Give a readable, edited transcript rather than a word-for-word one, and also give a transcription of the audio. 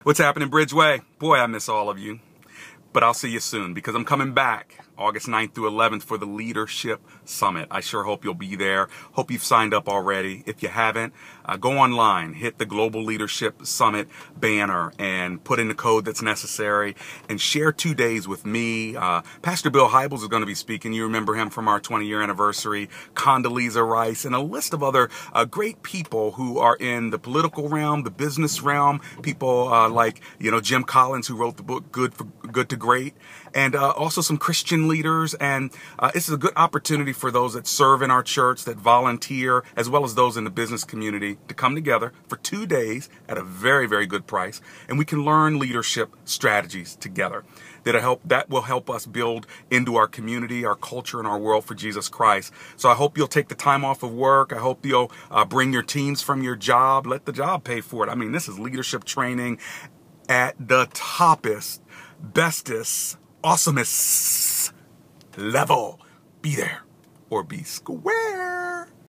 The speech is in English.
What's happening, Bridgeway? Boy, I miss all of you. But I'll see you soon because I'm coming back August 9th through 11th for the Leadership Summit. I sure hope you'll be there. Hope you've signed up already. If you haven't, go online, hit the Global Leadership Summit banner and put in the code that's necessary and share 2 days with me. Pastor Bill Hybels is going to be speaking. You remember him from our 20-year anniversary, Condoleezza Rice, and a list of other great people who are in the political realm, the business realm, people like, Jim Collins, who wrote the book Good to Great, and also some Christian leaders. And this is a good opportunity for those that serve in our church, that volunteer, as well as those in the business community to come together for 2 days at a very, very good price. And we can learn leadership strategies together that will help us build into our community, our culture, and our world for Jesus Christ. So I hope you'll take the time off of work. I hope you'll bring your teams from your job. Let the job pay for it. I mean, this is leadership training at the toppest, bestest, awesomest level. Be there or be square.